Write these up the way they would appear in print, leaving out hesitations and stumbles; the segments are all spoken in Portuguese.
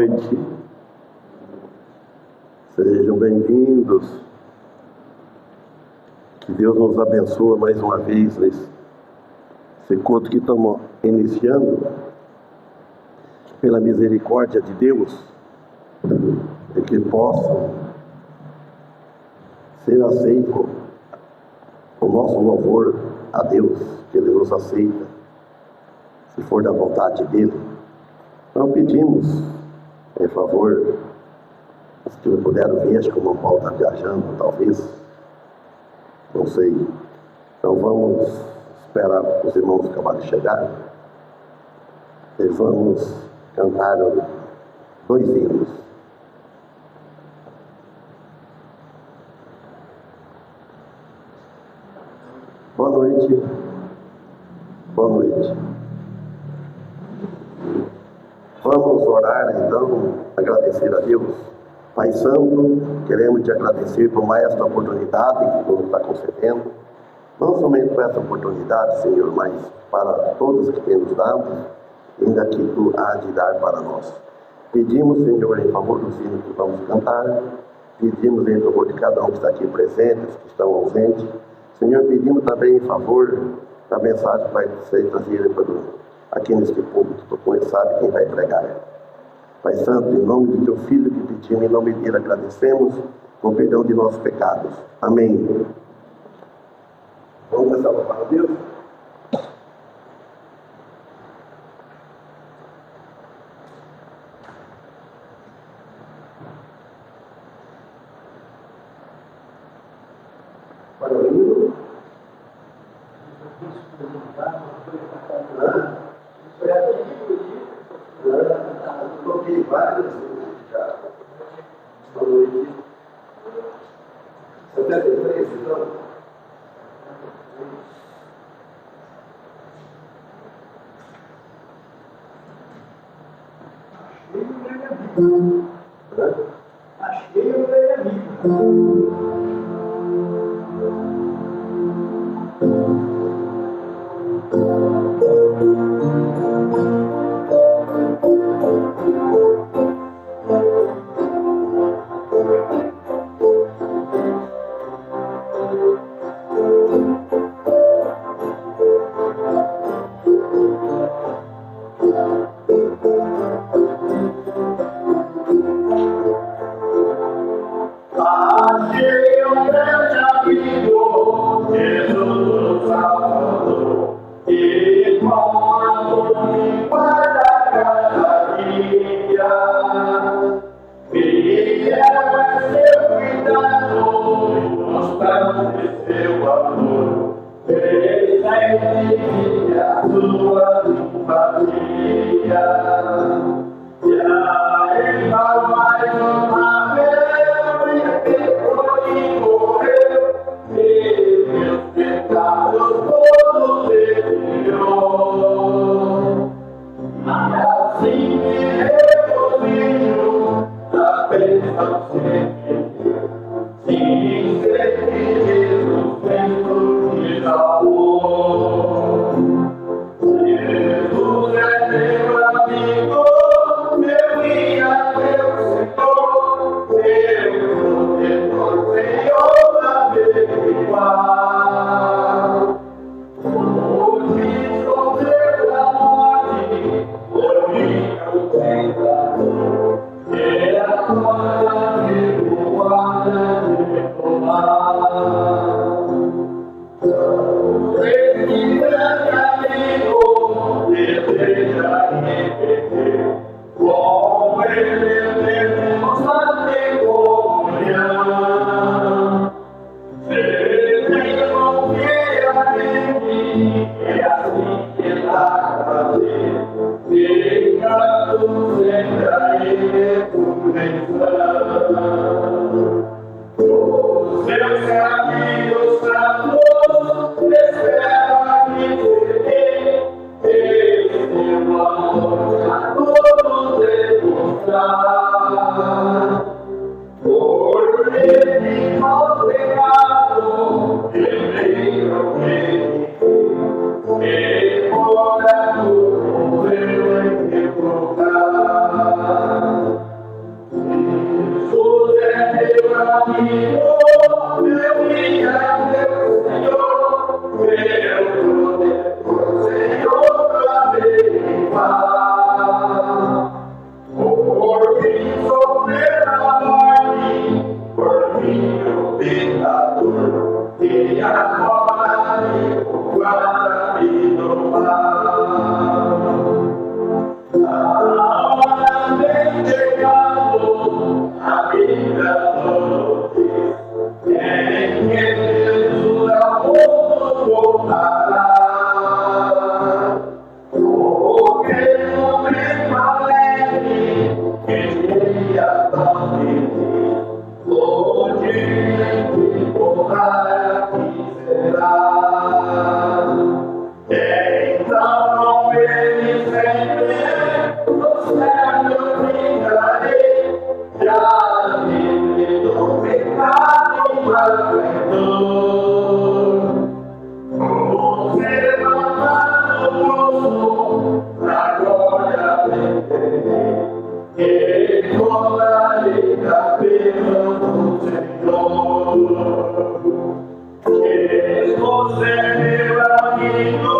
noite. Sejam bem-vindos. Que Deus nos abençoe mais uma vez nesse culto que estamos iniciando. Pela misericórdia de Deus, e que possa ser aceito o nosso louvor a Deus, que Ele nos aceita, se for da vontade dEle. Então pedimos, em favor, os que não puderam vir, acho que o irmão Paulo está viajando, talvez, não sei. Então vamos esperar os irmãos acabarem de chegar e vamos cantar 2 hinos. Boa noite. Boa noite. Vamos orar então, agradecer a Deus. Pai Santo, queremos te agradecer por mais esta oportunidade que tu nos está concedendo. Não somente por essa oportunidade, Senhor, mas para todos que tem nos dado, ainda que tu há de dar para nós. Pedimos, Senhor, em favor dos hinos que vamos cantar. Pedimos em favor de cada um que está aqui presente, os que estão ausentes. Senhor, pedimos também em favor da mensagem que vai ser trazida aqui neste público. Tu sabe quem vai pregar. Pai Santo, em nome do teu Filho que pedimos, em nome dele agradecemos, com perdão de nossos pecados. Amém. Vamos começar a louvar a Deus? Para o hino. Toquei várias já. Boa noite. 73, então. Achei o grande amigo. com ele sempre, no céu eu ficarei, já livre do pecado e malfeitor. Você mamado posso, na glória vencerei, e colarei a bênção do Senhor. Jesus é meu amigo,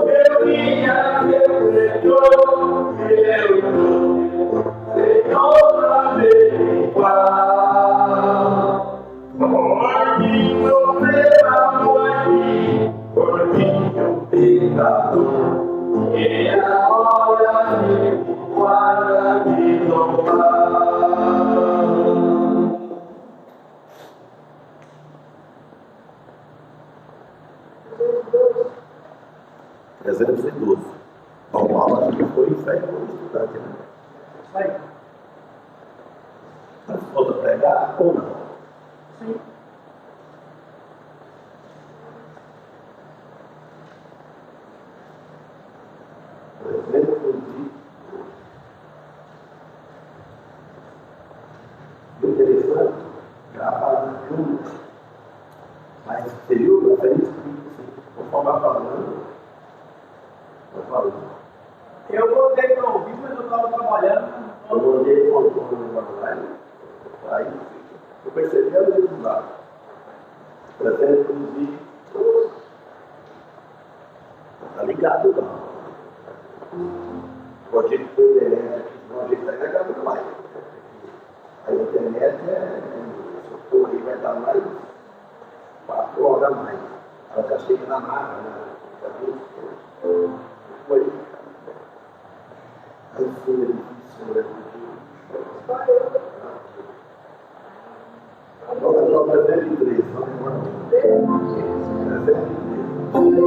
meu guia, meu Senhor, Senhor pra me igual. Por mim sofreu morte, por mim o pecador, e agora me guarda de louvar. 312. Bom, Paulo acho que foi isso aí, vamos estudar aqui, né? Isso aí. Mas falta pregar ou não? Sim. Interessante, gravar no filme, mas seria o conforme vai falando. Eu botei para ouvir, mas eu estava trabalhando. Eu botei para ouvir, aí eu percebi a luz lá. Pretendo produzir. Está ligado, não? Pode ir para a internet, não ajeitar, vai dar muito mais. A internet essa aí vai dar mais 4 horas a mais. Ela já chega na marca, né? Foi. Aí foi difícil, né? Agora 303, não demora. 303. Quando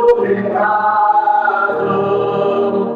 o pecado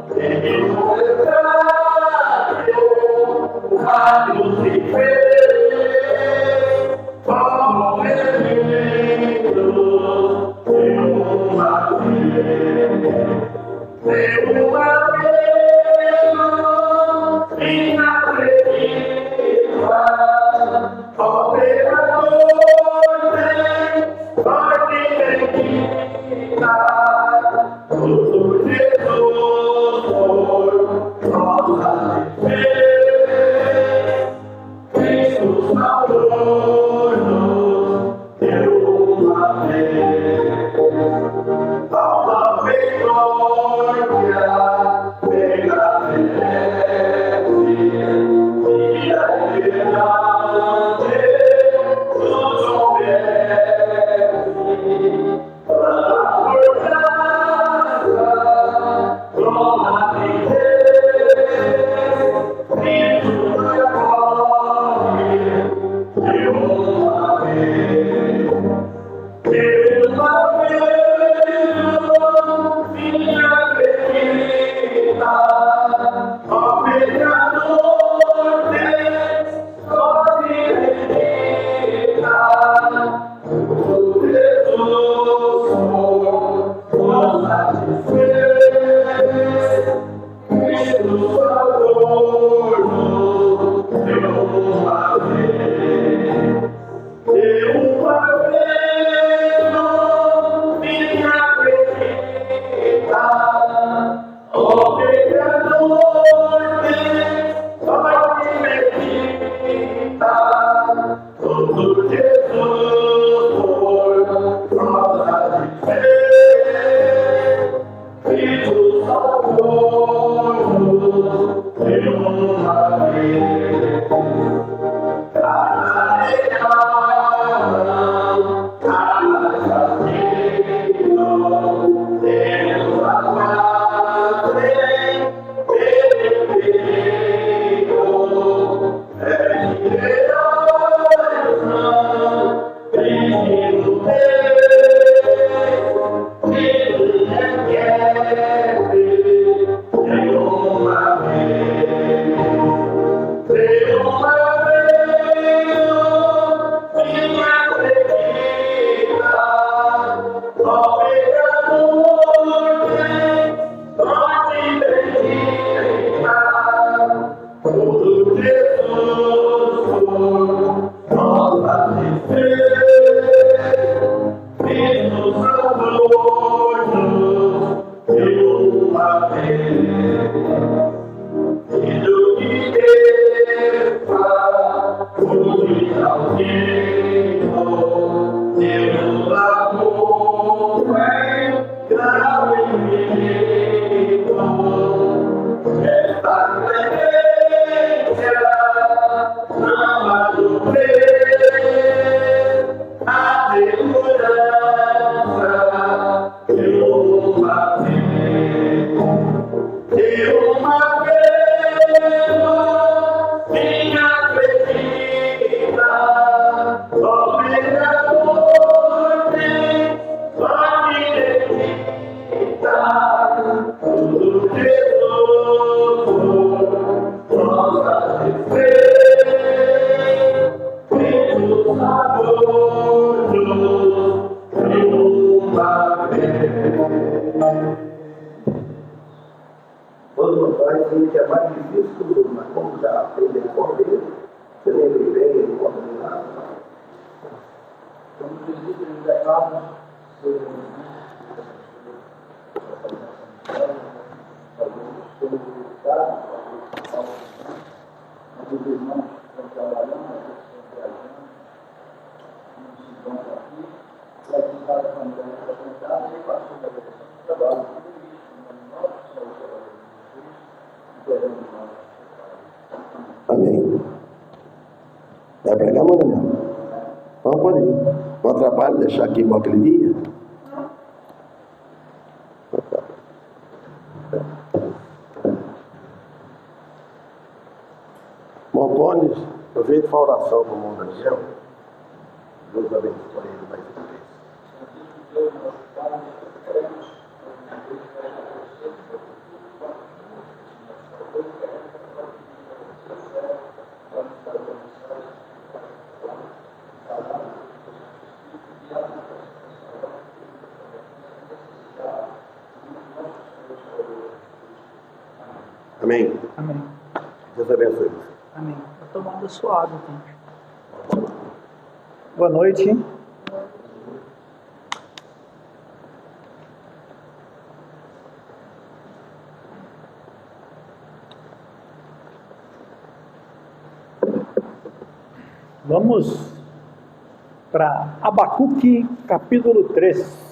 Quando vai dizer que é mais difícil, mas como já tem decorre, você nem lhe vem, não pode nada. Então, acredito que ele acaba os irmãos estão trabalhando, estão viajando, não se encontram aqui, e a gente está com a apresentada e passou da direção do trabalho, tudo isso, no nosso trabalho de Jesus, e nós. Amém. Vai pregar, mano? Não, pode ir. Não atrapalha deixar aqui igual aquele dia. Montones, aproveita a oração para o mundo Daniel. Deus abençoe ele mais uma vez. Amém. Amém. Deus abençoe você. Amém. Vou tomando a sua água, então. Boa noite. Vamos para Abacuque, capítulo 3.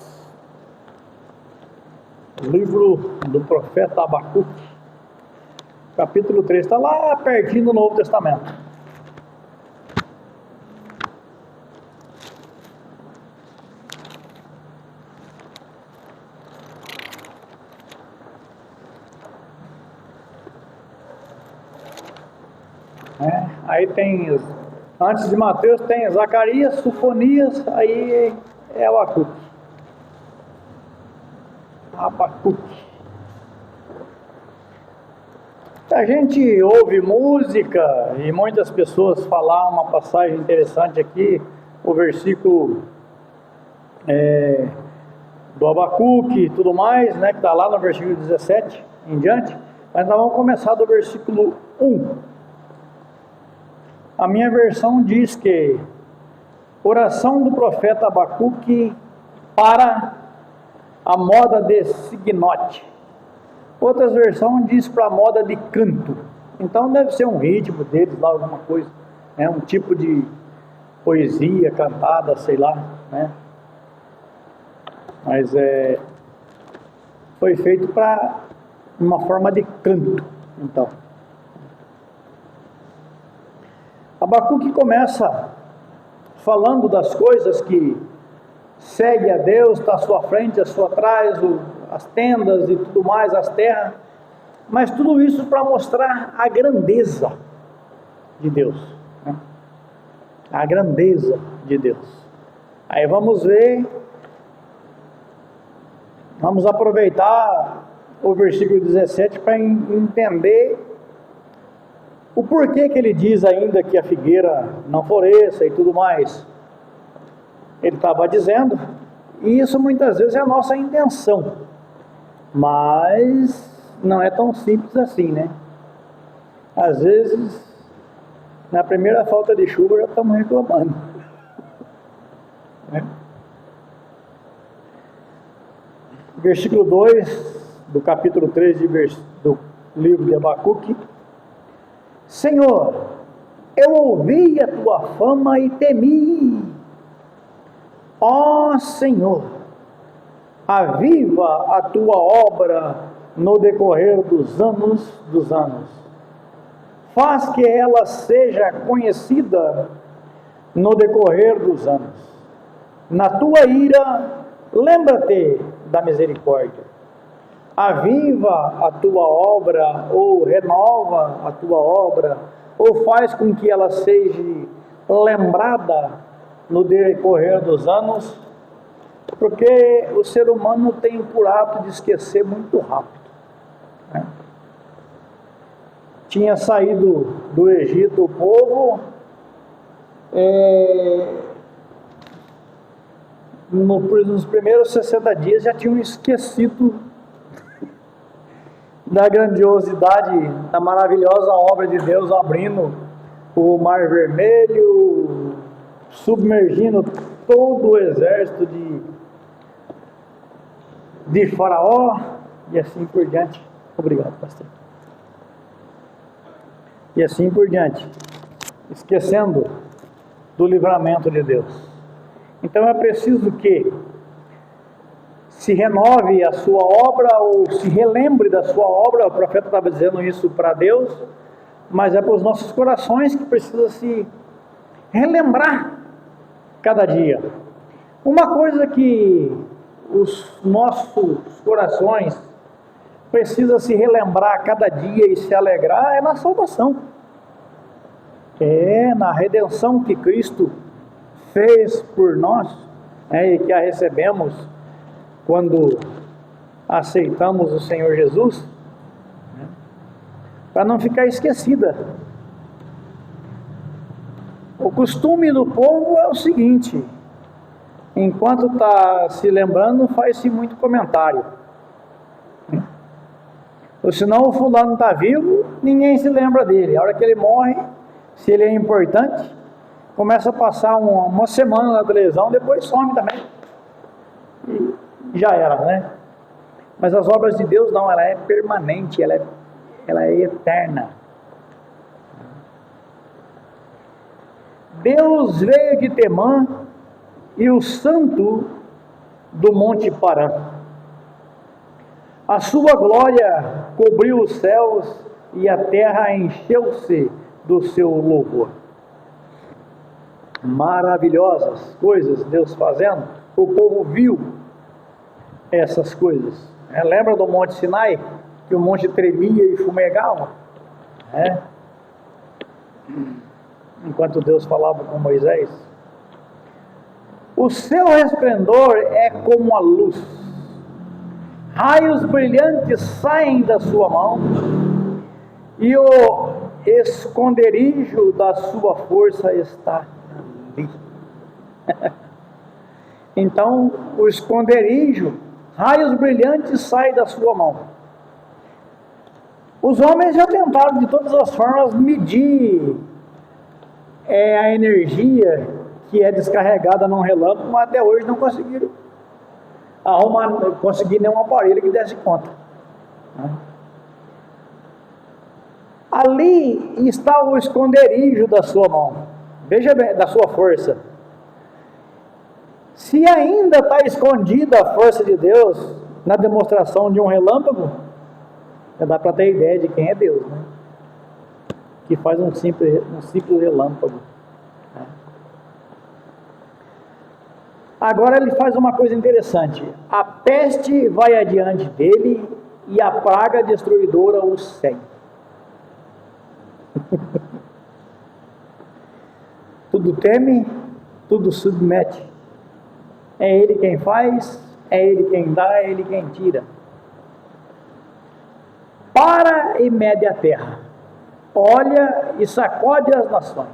Livro do profeta Abacuque, capítulo 3. Está lá pertinho do Novo Testamento. Aí tem, antes de Mateus tem Zacarias, Sofonias, aí é Abacuque. Abacuque. A gente ouve música e muitas pessoas falam uma passagem interessante aqui, o versículo do Abacuque e tudo mais, né, que está lá no versículo 17 em diante, mas nós vamos começar do versículo 1. A minha versão diz que oração do profeta Abacuque para a moda de signote. Outras versões diz para a moda de canto. Então deve ser um ritmo deles lá, alguma coisa, né? Um tipo de poesia cantada, sei lá, né? Mas foi feito para uma forma de canto, então. Abacuque começa falando das coisas que segue a Deus, está à sua frente, à sua trás, as tendas e tudo mais, as terras, mas tudo isso para mostrar a grandeza de Deus, né? A grandeza de Deus. Aí vamos ver, vamos aproveitar o versículo 17 para entender o porquê que ele diz ainda que a figueira não floresça e tudo mais. Ele estava dizendo, e isso muitas vezes é a nossa intenção, mas não é tão simples assim, né? Às vezes, na primeira falta de chuva já estamos reclamando, né? Versículo 2 do capítulo 3 do livro de Abacuque: Senhor, eu ouvi a tua fama e temi. Ó Senhor, aviva a tua obra no decorrer dos anos. Faz que ela seja conhecida no decorrer dos anos. Na tua ira, lembra-te da misericórdia. Aviva a tua obra, ou renova a tua obra, ou faz com que ela seja lembrada no decorrer dos anos, porque o ser humano tem por hábito de esquecer muito rápido, né? Tinha saído do Egito o povo, nos primeiros 60 dias já tinham esquecido da grandiosidade, da maravilhosa obra de Deus, abrindo o Mar Vermelho, submergindo todo o exército de Faraó, e assim por diante. Obrigado, pastor. E assim por diante, esquecendo do livramento de Deus. Então é preciso que se renove a sua obra, ou se relembre da sua obra. O profeta estava dizendo isso para Deus, mas é para os nossos corações que precisa se relembrar cada dia. Uma coisa que os nossos corações precisam se relembrar cada dia e se alegrar é na salvação, é na redenção que Cristo fez por nós, e que a recebemos quando aceitamos o Senhor Jesus, né? Para não ficar esquecida. O costume do povo é o seguinte: enquanto está se lembrando, faz-se muito comentário, né? Ou senão o fulano está vivo, ninguém se lembra dele. A hora que ele morre, se ele é importante, começa a passar uma semana na televisão, depois some também. E já era, né? Mas as obras de Deus não, ela é permanente, ela é eterna. Deus veio de Temã e o santo do monte Parã. A sua glória cobriu os céus e a terra encheu-se do seu louvor. Maravilhosas coisas Deus fazendo. O povo viu essas coisas. Lembra do Monte Sinai? Que o monte tremia e fumegava? Enquanto Deus falava com Moisés. O seu resplendor é como a luz. Raios brilhantes saem da sua mão, e o esconderijo da sua força está ali. Então, o esconderijo, raios brilhantes saem da sua mão. Os homens já tentaram de todas as formas medir a energia que é descarregada num relâmpago, mas até hoje não conseguiram conseguir nenhum aparelho que desse conta. Ali está o esconderijo da sua mão. Veja bem, da sua força. Se ainda está escondida a força de Deus na demonstração de um relâmpago, já dá para ter ideia de quem é Deus, né? Que faz um simples relâmpago. Agora ele faz uma coisa interessante. A peste vai adiante dele e a praga destruidora o segue. Tudo teme, tudo submete. É ele quem faz, é ele quem dá, é ele quem tira. Para e mede a terra, olha e sacode as nações.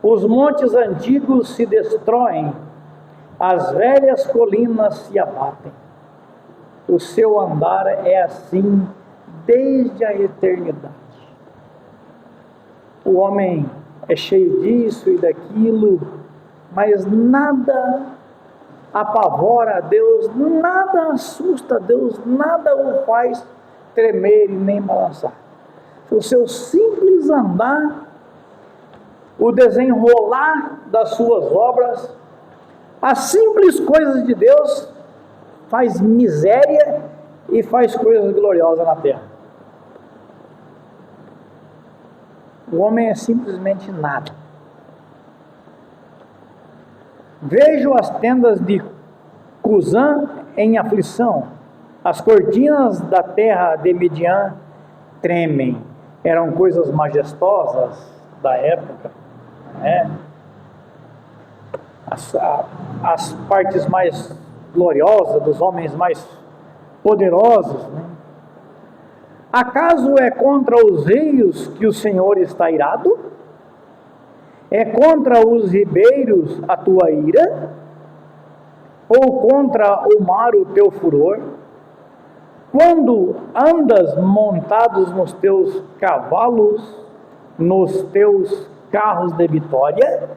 Os montes antigos se destroem, as velhas colinas se abatem. O seu andar é assim desde a eternidade. O homem é cheio disso e daquilo, mas nada apavora a Deus, nada assusta a Deus, nada o faz tremer e nem balançar. O seu simples andar, o desenrolar das suas obras, as simples coisas de Deus faz miséria e faz coisas gloriosas na terra. O homem é simplesmente nada. Vejo as tendas de Cusã em aflição, as cortinas da terra de Midian tremem. Eram coisas majestosas da época, né? As partes mais gloriosas dos homens mais poderosos, né? Acaso é contra os rios que o Senhor está irado? É contra os ribeiros a tua ira? Ou contra o mar o teu furor? Quando andas montados nos teus cavalos, nos teus carros de vitória?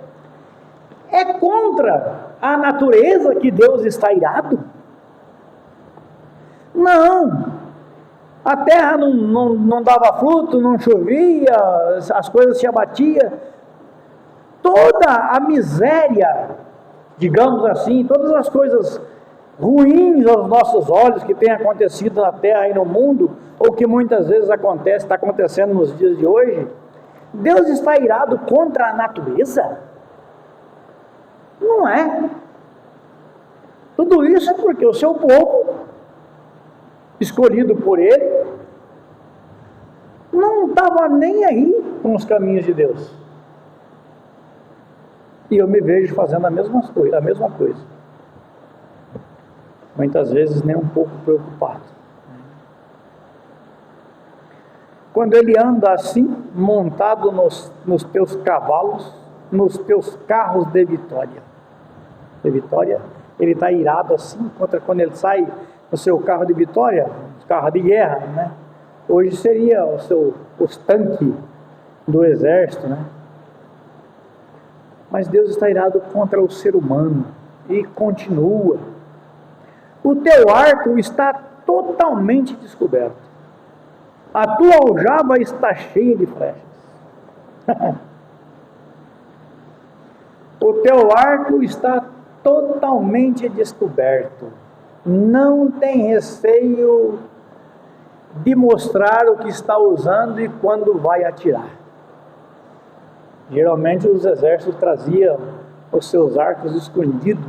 É contra a natureza que Deus está irado? Não! A terra não dava fruto, não chovia, as coisas se abatiam. Toda a miséria, digamos assim, todas as coisas ruins aos nossos olhos que têm acontecido na terra e no mundo, ou que muitas vezes está acontecendo nos dias de hoje, Deus está irado contra a natureza? Não é. Tudo isso é porque o seu povo, escolhido por ele, não estava nem aí com os caminhos de Deus. E eu me vejo fazendo a mesma coisa. Muitas vezes nem um pouco preocupado. Quando ele anda assim, montado nos teus cavalos, nos teus carros de vitória. Ele está irado assim, contra quando ele sai no seu carro de vitória, carro de guerra, né? Hoje seria os tanques do exército, né? Mas Deus está irado contra o ser humano e continua. O teu arco está totalmente descoberto. A tua aljava está cheia de flechas. o teu arco está totalmente descoberto. Não tem receio de mostrar o que está usando e quando vai atirar. Geralmente os exércitos traziam os seus arcos escondidos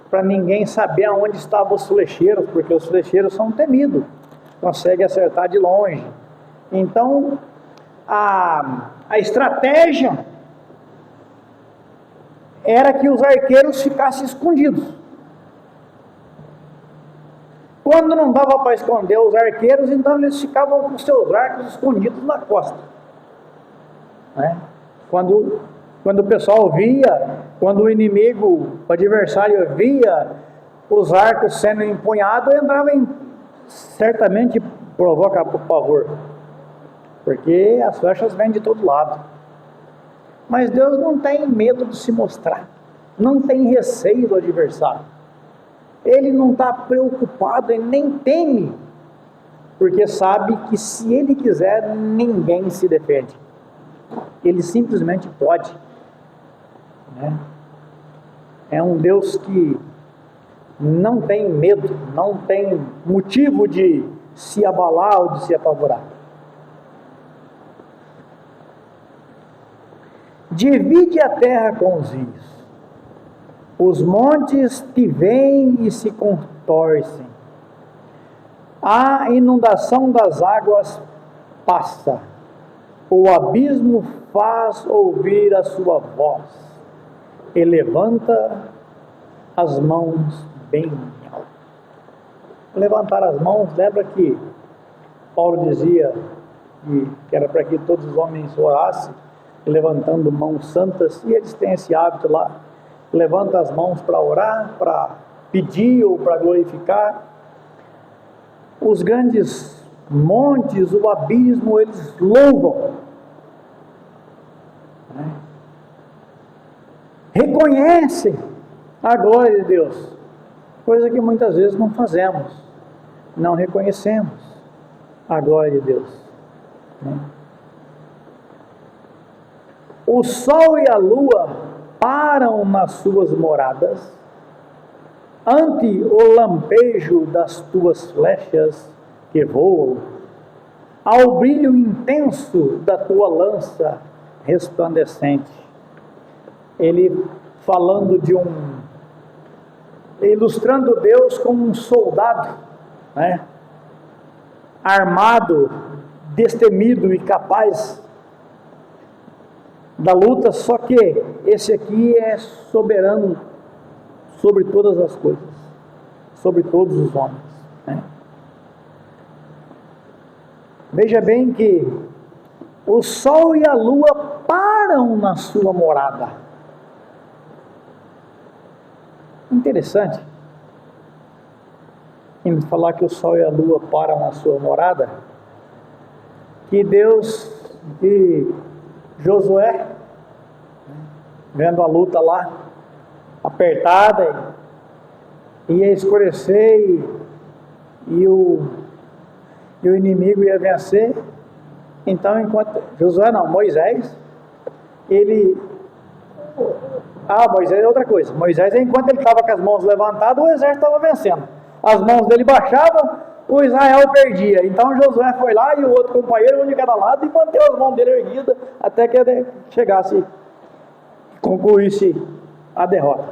para ninguém saber aonde estavam os flecheiros, porque os flecheiros são temidos, conseguem acertar de longe. Então a estratégia era que os arqueiros ficassem escondidos. Quando não dava para esconder os arqueiros, então eles ficavam com seus arcos escondidos na costa, né? Quando o pessoal via, quando o inimigo, o adversário via os arcos sendo empunhados, entrava certamente provoca pavor, porque as flechas vêm de todo lado. Mas Deus não tem medo de se mostrar, não tem receio do adversário. Ele não está preocupado e nem teme, porque sabe que se ele quiser, ninguém se defende. Ele simplesmente pode, né? É um Deus que não tem medo, não tem motivo de se abalar ou de se apavorar. Divide a terra com os rios, os montes te veem e se contorcem, a inundação das águas passa, o abismo faz ouvir a sua voz, e levanta as mãos bem alto. Levantar as mãos, lembra que Paulo dizia que era para que todos os homens orassem, levantando mãos santas, e eles têm esse hábito lá, levanta as mãos para orar, para pedir ou para glorificar. Os grandes montes, o abismo, eles louvam, né? Reconhecem a glória de Deus, coisa que muitas vezes não fazemos, não reconhecemos a glória de Deus, né? O sol e a lua param nas suas moradas, ante o lampejo das tuas flechas que voam, ao brilho intenso da tua lança resplandecente. Ele falando ilustrando Deus como um soldado, né? Armado, destemido e capaz da luta, só que esse aqui é soberano sobre todas as coisas, sobre todos os homens, né? Veja bem que o sol e a lua param na sua morada. Interessante em falar que o sol e a lua param na sua morada, que Deus de Josué, vendo a luta lá apertada, ia escurecer e o inimigo ia vencer. Então, enquanto Moisés, Moisés é outra coisa. Moisés, enquanto ele estava com as mãos levantadas, o exército estava vencendo. As mãos dele baixavam, o Israel perdia. Então Josué foi lá e o outro companheiro, um de cada lado, e manteve as mãos dele erguidas até que ele concluísse a derrota.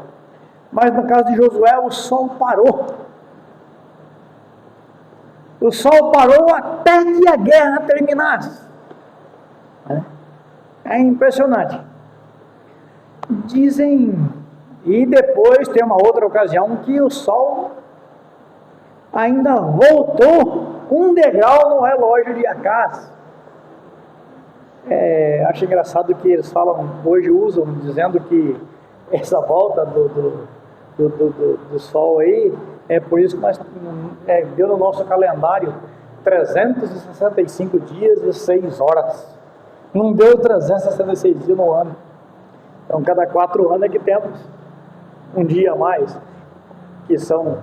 Mas no caso de Josué, o sol parou. O sol parou até que a guerra terminasse. É impressionante. Dizem, e depois tem uma outra ocasião que o sol ainda voltou um degrau no relógio de Acás. Acho engraçado que eles falam, hoje usam, dizendo que essa volta do sol aí, é por isso que nós deu no nosso calendário 365 dias e 6 horas. Não deu 366 dias no ano. Então, cada 4 anos é que temos um dia a mais, que são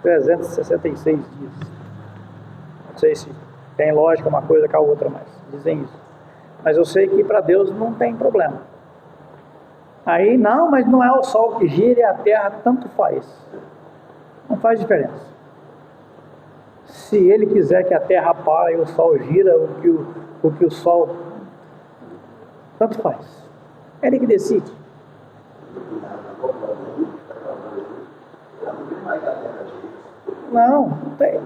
366 dias. Não sei se tem lógica uma coisa com a outra, mas dizem isso. Mas eu sei que para Deus não tem problema. Aí, não, mas não é o sol que gira, é a terra, tanto faz. Não faz diferença. Se ele quiser que a terra pare e o sol gira, o que o sol... Tanto faz. É ele que decide. Não tem.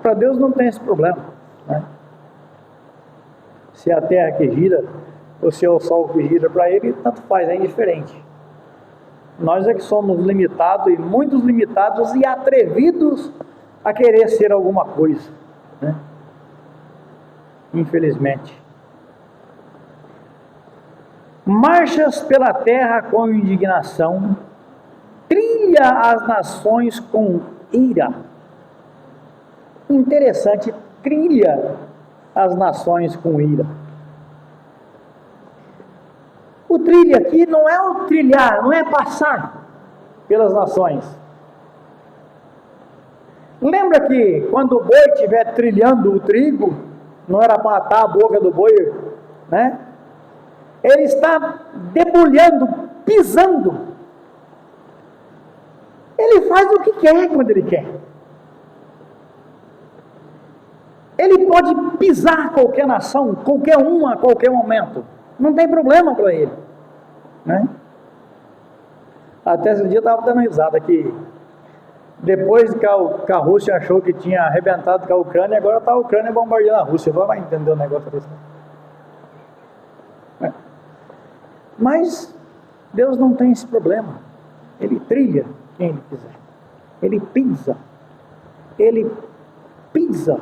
Para Deus não tem esse problema, né? Se é a terra que gira, ou se é o sol que gira, para ele, tanto faz, é indiferente. Nós é que somos limitados, e muitos limitados e atrevidos a querer ser alguma coisa, né? Infelizmente. Marchas pela terra com indignação, trilha as nações com ira. Interessante, trilha as nações com ira. O trilha aqui não é o trilhar, não é passar pelas nações. Lembra que quando o boi estiver trilhando o trigo, não era para atar a boca do boi, né? Ele está debulhando, pisando. Ele faz o que quer quando ele quer. Ele pode pisar qualquer nação, qualquer uma, a qualquer momento. Não tem problema para ele, né? Até esse dia eu estava dando risada que depois que a Rússia achou que tinha arrebentado com a Ucrânia, agora está a Ucrânia bombardeando a Rússia. Vai entender o negócio desse. Mas Deus não tem esse problema. Ele trilha quem ele quiser. Ele pisa. Ele pisa.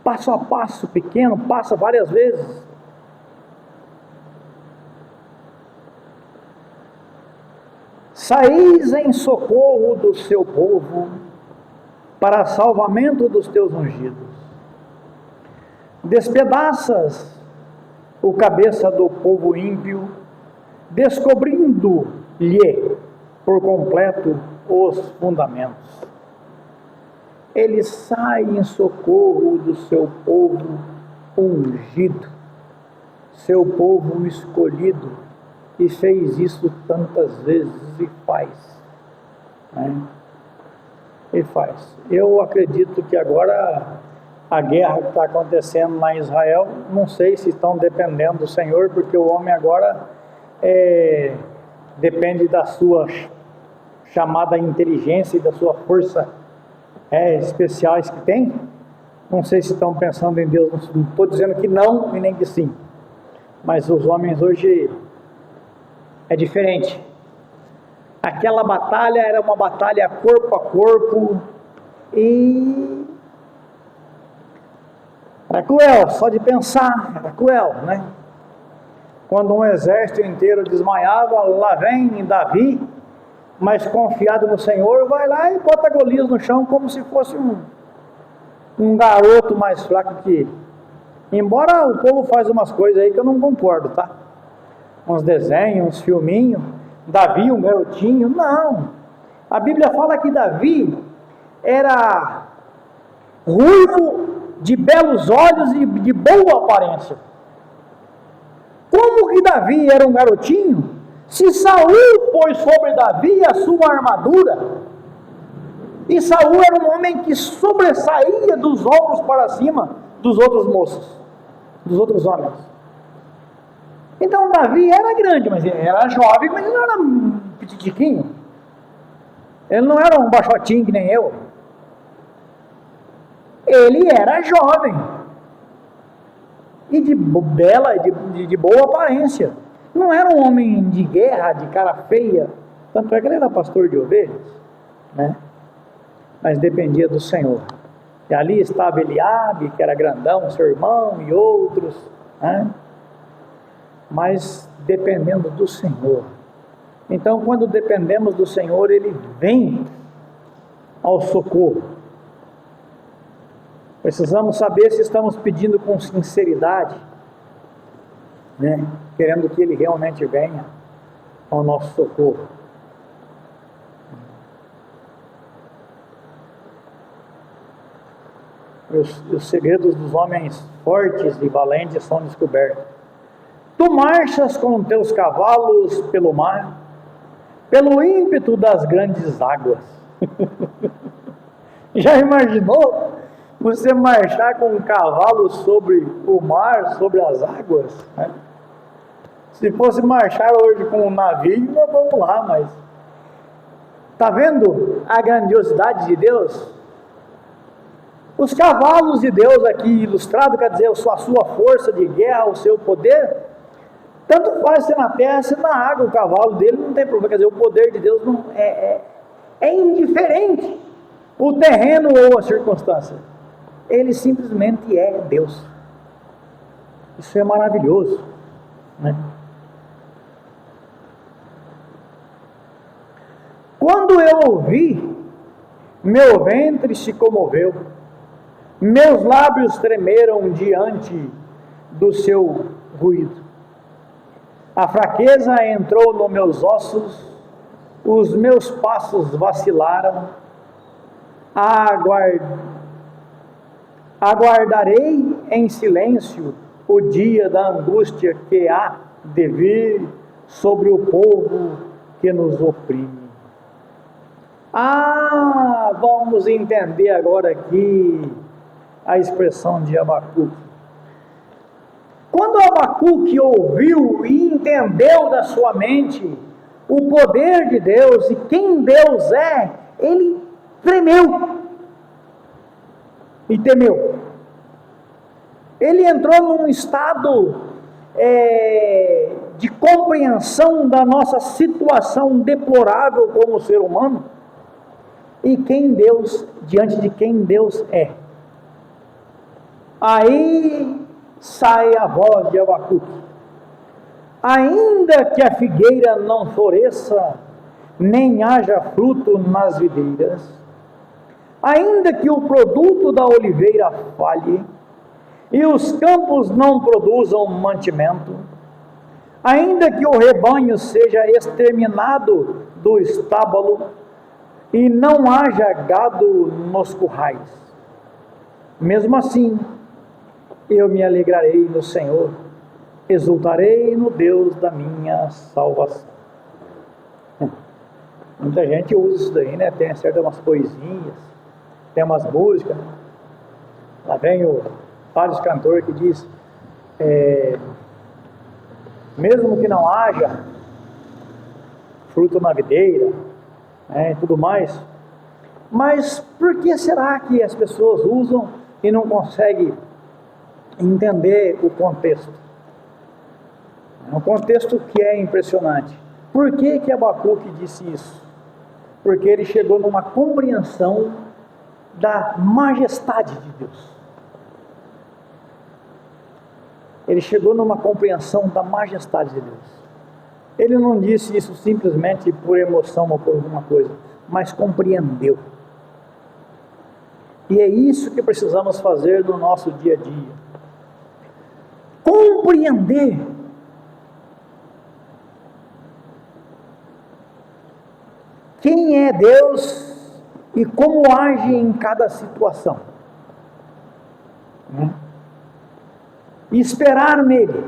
Passo a passo pequeno, passa várias vezes. Saís em socorro do seu povo, para salvamento dos teus ungidos. Despedaças o cabeça do povo ímpio, descobrindo-lhe por completo os fundamentos. Ele sai em socorro do seu povo ungido, seu povo escolhido, e fez isso tantas vezes e faz, né? E faz. Eu acredito que agora a guerra que está acontecendo lá em Israel, não sei se estão dependendo do Senhor, porque o homem agora depende da sua chamada inteligência e da sua força especiais que tem. Não sei se estão pensando em Deus, não estou dizendo que não e nem que sim, mas os homens hoje é diferente. Aquela batalha era uma batalha corpo a corpo e era cruel, só de pensar, era cruel, né? Quando um exército inteiro desmaiava, lá vem Davi, mas confiado no Senhor, vai lá e bota Golias no chão como se fosse um garoto mais fraco que ele. Embora o povo faz umas coisas aí que eu não concordo, tá? Uns desenhos, uns filminhos, Davi, um garotinho, não. A Bíblia fala que Davi era ruivo, de belos olhos e de boa aparência. Como que Davi era um garotinho, se Saul pôs sobre Davi a sua armadura, e Saul era um homem que sobressaía dos ombros para cima dos outros moços, dos outros homens. Então Davi era grande, mas ele era jovem, mas ele não era um petitiquinho. Ele não era um baixotinho que nem eu. Ele era jovem e de bela, de boa aparência. Não era um homem de guerra, de cara feia. Tanto é que ele era pastor de ovelhas, né? Mas dependia do Senhor. E ali estava Eliabe, que era grandão, seu irmão, e outros, né? Mas dependendo do Senhor. Então, quando dependemos do Senhor, Ele vem ao socorro. Precisamos saber se estamos pedindo com sinceridade, né? Querendo que Ele realmente venha ao nosso socorro. Os segredos dos homens fortes e valentes são descobertos. Tu marchas com teus cavalos pelo mar, pelo ímpeto das grandes águas. Já imaginou você marchar com um cavalo sobre o mar, sobre as águas? Né? Se fosse marchar hoje com um navio, nós vamos lá, mas... Está vendo a grandiosidade de Deus? Os cavalos de Deus aqui ilustrado, quer dizer, a sua força de guerra, o seu poder, tanto faz ser na terra, se na água, o cavalo dele não tem problema, quer dizer, o poder de Deus não é indiferente, o terreno ou a circunstância, ele simplesmente é Deus. Isso é maravilhoso, né? Quando eu ouvi, meu ventre se comoveu, meus lábios tremeram diante do seu ruído. A fraqueza entrou nos meus ossos, os meus passos vacilaram. Aguardarei em silêncio o dia da angústia que há de vir sobre o povo que nos oprime. Vamos entender agora aqui a expressão de Abacuque. Quando Abacuque ouviu e entendeu da sua mente o poder de Deus e quem Deus é, ele tremeu e temeu. Ele entrou num estado de compreensão da nossa situação deplorável como ser humano e quem Deus, diante de quem Deus é. Aí sai a voz de Abacuque: ainda que a figueira não floresça, nem haja fruto nas videiras, ainda que o produto da oliveira falhe, e os campos não produzam mantimento, ainda que o rebanho seja exterminado do estábulo, e não haja gado nos currais, mesmo assim, eu me alegrarei no Senhor, exultarei no Deus da minha salvação. Muita gente usa isso daí, né? Tem certas umas poesias, tem umas músicas, né? Lá vem vários cantores que diz, mesmo que não haja fruto na videira, e tudo mais, mas por que será que as pessoas usam e não conseguem entender o contexto? É um contexto que é impressionante. Por que Abacuque disse isso? Porque ele chegou numa compreensão da majestade de Deus. Ele chegou numa compreensão da majestade de Deus. Ele não disse isso simplesmente por emoção ou por alguma coisa, mas compreendeu. E é isso que precisamos fazer no nosso dia a dia. Compreender quem é Deus e como age em cada situação. E esperar nele,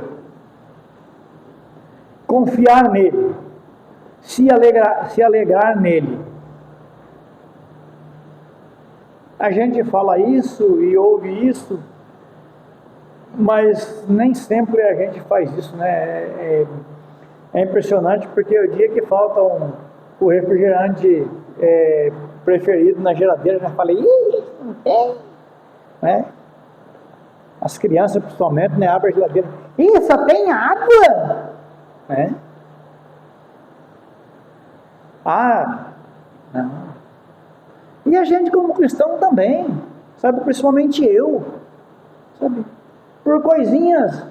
confiar nele, se alegrar nele. A gente fala isso e ouve isso, mas nem sempre a gente faz isso, né? É impressionante, porque o dia que falta o refrigerante preferido na geladeira, já falei, não tem, né? As crianças principalmente, né, abrem a geladeira, só tem água, né? Não. E a gente como cristão também, sabe, principalmente eu, sabe, por coisinhas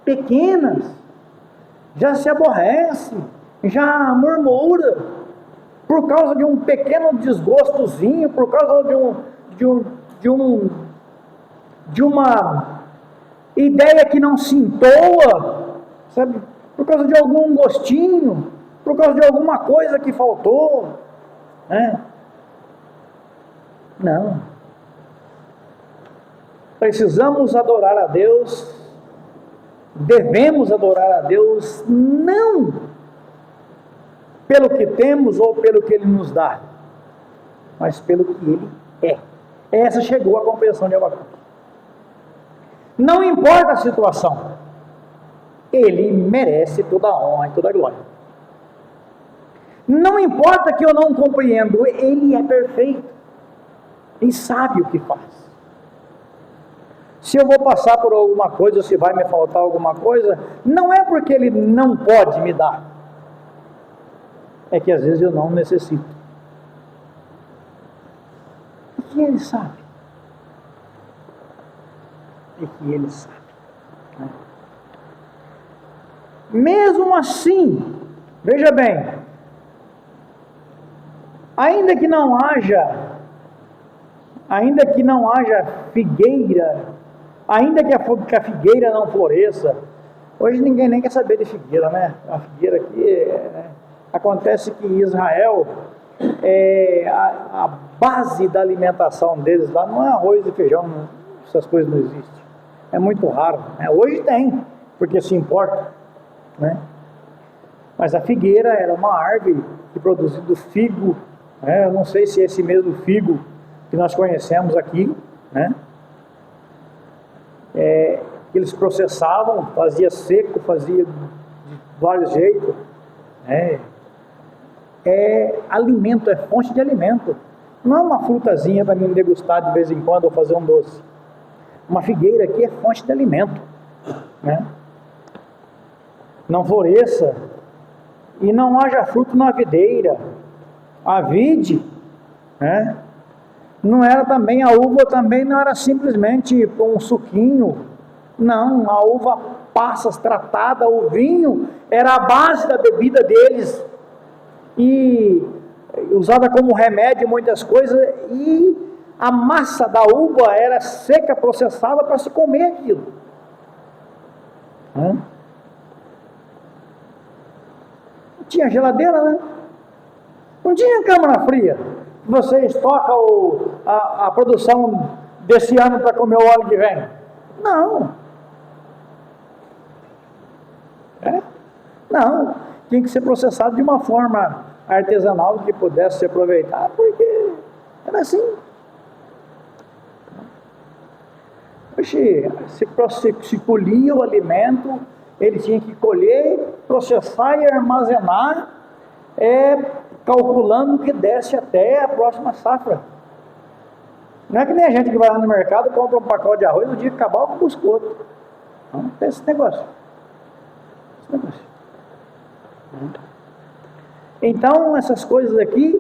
pequenas, já se aborrece, já murmura, por causa de um pequeno desgostozinho, por causa de uma ideia que não se entoa, sabe, por causa de algum gostinho, por causa de alguma coisa que faltou, né? Não. Precisamos adorar a Deus devemos adorar a Deus não pelo que temos ou pelo que Ele nos dá, mas pelo que Ele é. Essa chegou à compreensão de Abacuque. Não importa a situação, Ele merece toda a honra e toda a glória. Não importa que eu não compreendo, Ele é perfeito. Ele sabe o que faz. Se eu vou passar por alguma coisa, ou se vai me faltar alguma coisa, não é porque Ele não pode me dar. É que às vezes eu não necessito. É que Ele sabe. É que Ele sabe. Né? Mesmo assim, veja bem, ainda que não haja figueira, ainda que a figueira não floresça, hoje ninguém nem quer saber de figueira, né? A figueira aqui, acontece que em Israel, a base da alimentação deles lá não é arroz e feijão, essas coisas não existem, é muito raro, né? Hoje tem, porque se importa, né? Mas a figueira era uma árvore que produzia do figo, né? Eu não sei se é esse mesmo figo que nós conhecemos aqui, né? Eles processavam, fazia seco, fazia de vários jeitos, né? É alimento, é fonte de alimento. Não é uma frutazinha para mim degustar de vez em quando ou fazer um doce. Uma figueira aqui é fonte de alimento, né? Não floresça e não haja fruto na videira. A vide, né? Não era também, a uva também não era simplesmente um suquinho, não, a uva passas tratada, o vinho era a base da bebida deles, e usada como remédio em muitas coisas, e a massa da uva era seca, processada para se comer aquilo. Não tinha geladeira, né? Não tinha câmara fria. Você estoca a produção desse ano para comer o ano que vem? Não. Não. Tinha que ser processado de uma forma artesanal que pudesse se aproveitar, porque era assim. Se colhia o alimento, ele tinha que colher, processar e armazenar, calculando que desce até a próxima safra. Não é que nem a gente que vai lá no mercado, compra um pacote de arroz, no dia que acabar, eu busco outro. Não tem esse negócio. Então, essas coisas aqui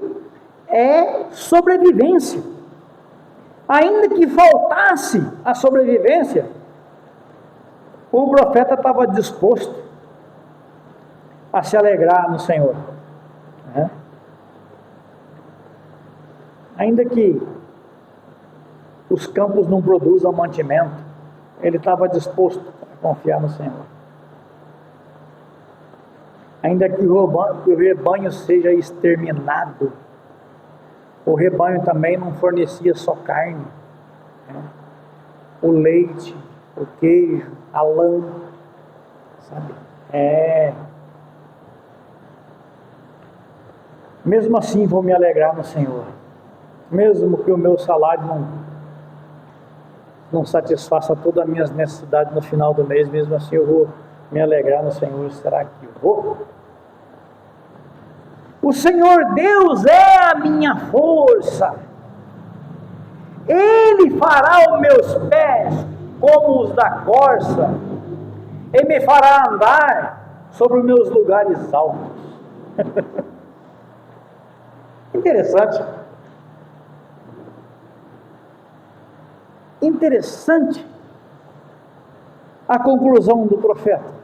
é sobrevivência. Ainda que faltasse a sobrevivência, o profeta estava disposto a se alegrar no Senhor. Né? Ainda que os campos não produzam mantimento, ele estava disposto a confiar no Senhor. Ainda que o rebanho seja exterminado, o rebanho também não fornecia só carne, né? O leite, o queijo, a lã, sabe? Mesmo assim vou me alegrar no Senhor, mesmo que o meu salário não satisfaça todas as minhas necessidades no final do mês, mesmo assim eu vou me alegrar no Senhor. Será que eu vou? O Senhor Deus é a minha força, Ele fará os meus pés como os da corça, Ele me fará andar sobre os meus lugares altos. Interessante. Interessante a conclusão do profeta.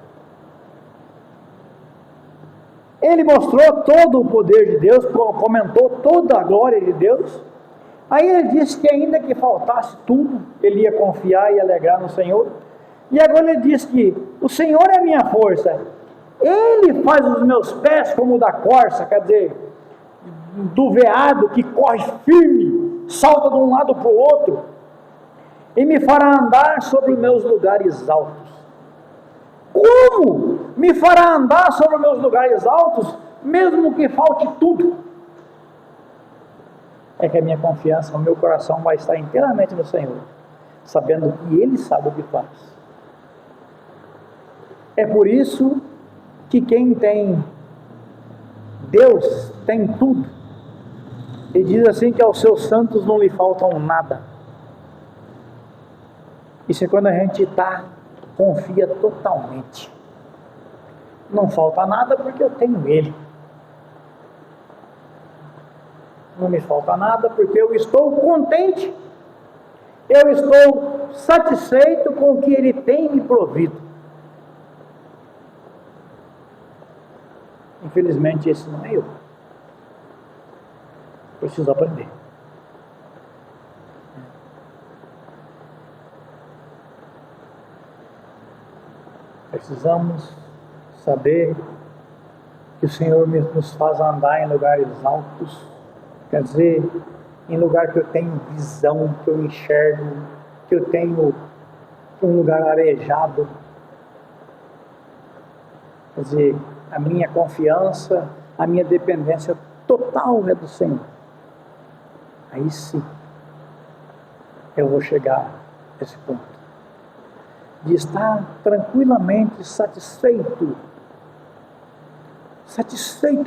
Ele mostrou todo o poder de Deus, comentou toda a glória de Deus. Aí ele disse que ainda que faltasse tudo, ele ia confiar e alegrar no Senhor. E agora ele diz que o Senhor é a minha força. Ele faz os meus pés como o da corça, quer dizer, do veado que corre firme, salta de um lado para o outro, e me fará andar sobre os meus lugares altos. Como me fará andar sobre meus lugares altos, mesmo que falte tudo? É que a minha confiança, o meu coração vai estar inteiramente no Senhor, sabendo que Ele sabe o que faz. É por isso que quem tem Deus tem tudo. E diz assim que aos seus santos não lhe faltam nada. Isso é quando a gente confia totalmente. Não falta nada porque eu tenho Ele. Não me falta nada porque eu estou contente. Eu estou satisfeito com o que Ele tem me provido. Infelizmente esse não é eu. Preciso aprender. Precisamos saber que o Senhor nos faz andar em lugares altos, quer dizer, em lugar que eu tenho visão, que eu enxergo, que eu tenho um lugar arejado. Quer dizer, a minha confiança, a minha dependência total é do Senhor. Aí sim, eu vou chegar a esse ponto de estar tranquilamente satisfeito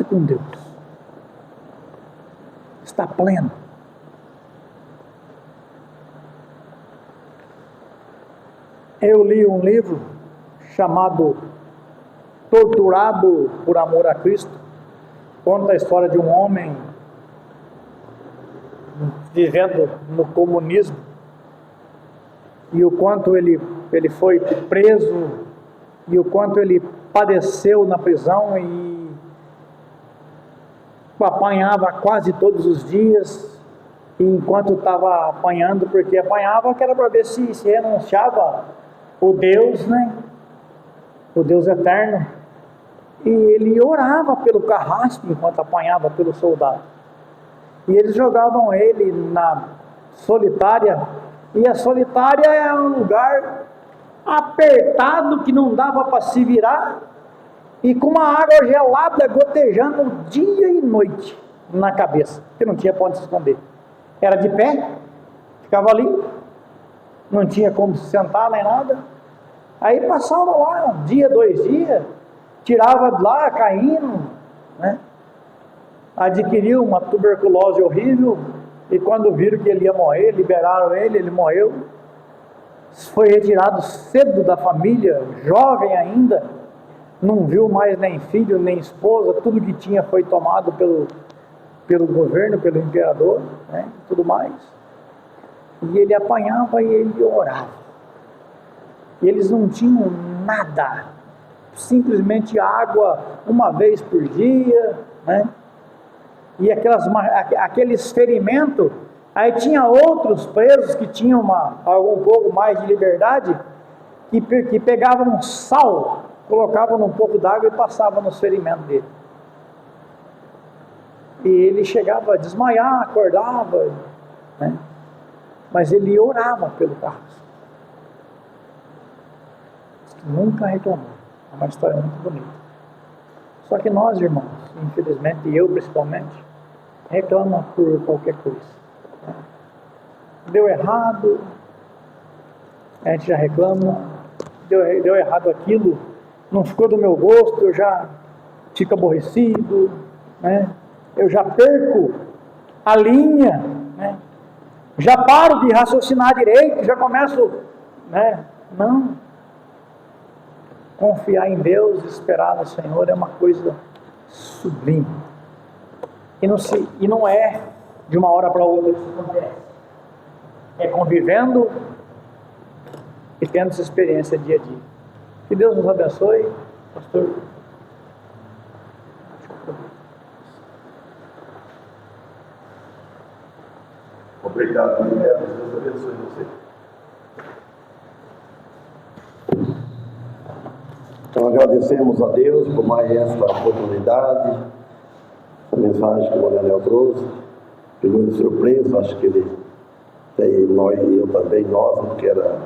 com Deus, está pleno. Eu li um livro chamado Torturado por Amor a Cristo. Conta a história de um homem vivendo no comunismo e o quanto ele foi preso e o quanto ele padeceu na prisão e apanhava quase todos os dias. E enquanto estava apanhando, porque apanhava que era para ver se renunciava o Deus, né? O Deus eterno. E ele orava pelo carrasco enquanto apanhava pelo soldado. E eles jogavam ele na solitária. E a solitária é um lugar apertado que não dava para se virar. E com uma água gelada gotejando dia e noite na cabeça, que não tinha para onde se esconder. Era de pé, ficava ali, não tinha como se sentar nem nada. Aí passava lá, um dia, 2 dias, tirava de lá, caindo, né? Adquiriu uma tuberculose horrível, e quando viram que ele ia morrer, liberaram ele, ele morreu. Foi retirado cedo da família, jovem ainda, não viu mais nem filho, nem esposa, tudo que tinha foi tomado pelo governo, pelo imperador, né, tudo mais. E ele apanhava e ele orava. E eles não tinham nada, simplesmente água uma vez por dia, né? E aqueles ferimentos, aí tinha outros presos que tinham um pouco mais de liberdade, que pegavam sal, colocavam num pouco d'água e passavam nos ferimentos dele. E ele chegava a desmaiar, acordava, né? Mas ele orava pelo carrasco. Nunca reclamou. É uma história muito bonita. Só que nós, irmãos, infelizmente, e eu principalmente, reclama por qualquer coisa. Deu errado, a gente já reclama. Deu errado aquilo, não ficou do meu gosto, eu já fico aborrecido, né? Eu já perco a linha, né? Já paro de raciocinar direito, já começo, né? Não. Confiar em Deus, esperar no Senhor é uma coisa sublime. E não é de uma hora para outra que isso acontece. É convivendo e tendo essa experiência dia a dia. Que Deus nos abençoe, pastor. Obrigado, Deus abençoe você. Então agradecemos a Deus por mais esta oportunidade, essa mensagem que o Manuel trouxe. Pegou de surpresa, acho que ele, e nós, e eu também, nós, porque era.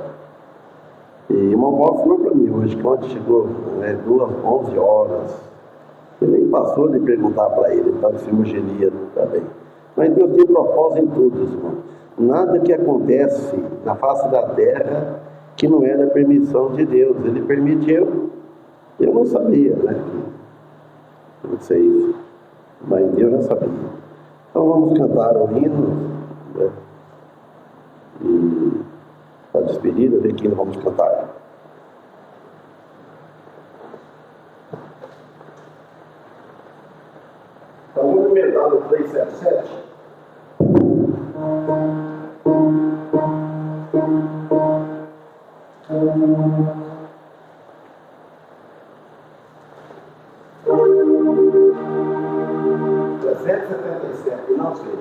E uma boa foi para mim, hoje, quando chegou 11 horas, ele nem passou de perguntar para ele estava em cirurgia também. Mas Deus tem propósito em tudo, irmão. Nada que acontece na face da terra que não é da permissão de Deus. Ele permitiu. Eu não sabia, né? Não sei isso. Mas Deus já sabia. Então vamos cantar o hino, né? E a despedida de quem vamos cantar. Então vamos emendar no 377. Não sei.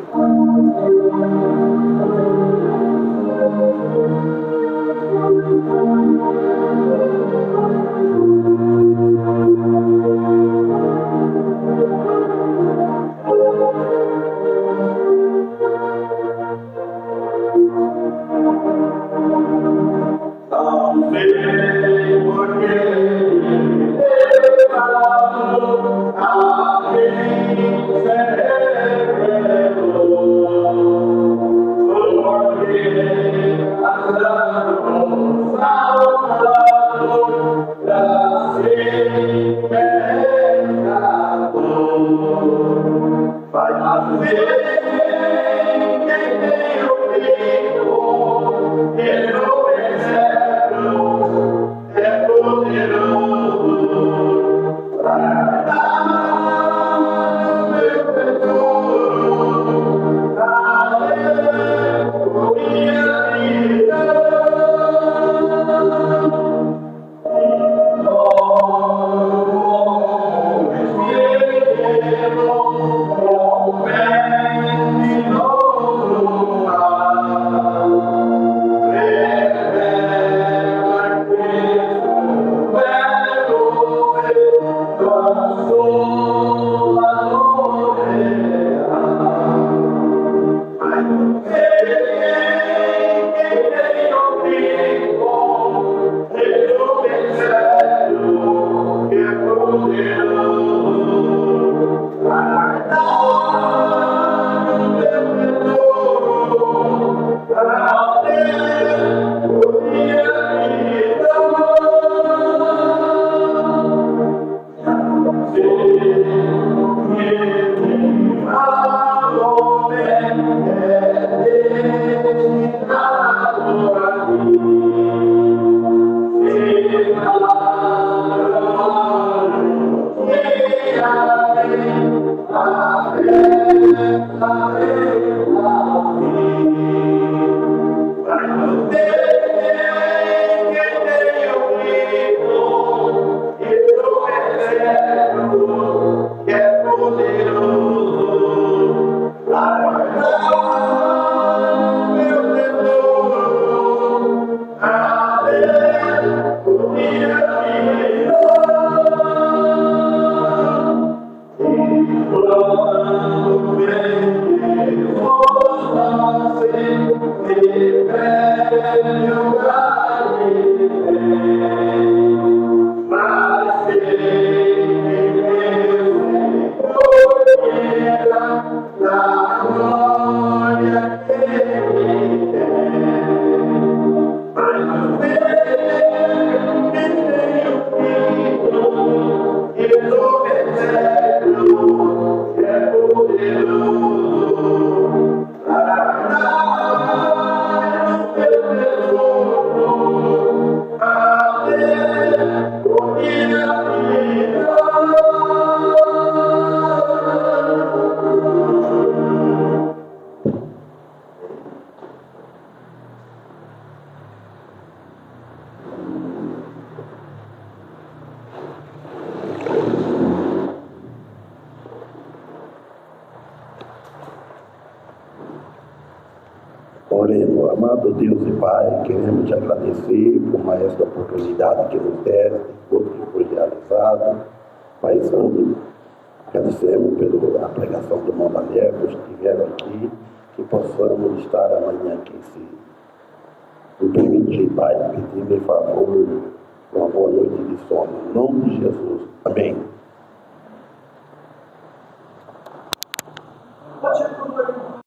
Oremos, amado Deus e Pai, queremos te agradecer por mais esta oportunidade que nos deste, por tudo que foi realizado. Pai Santo, agradecemos pela pregação do irmão Daniel, que estiveram aqui, que possamos estar amanhã aqui, se nos permitir, Pai, pedindo em favor uma boa noite de sono. Em nome de Jesus. Amém. Pode ser tudo aí.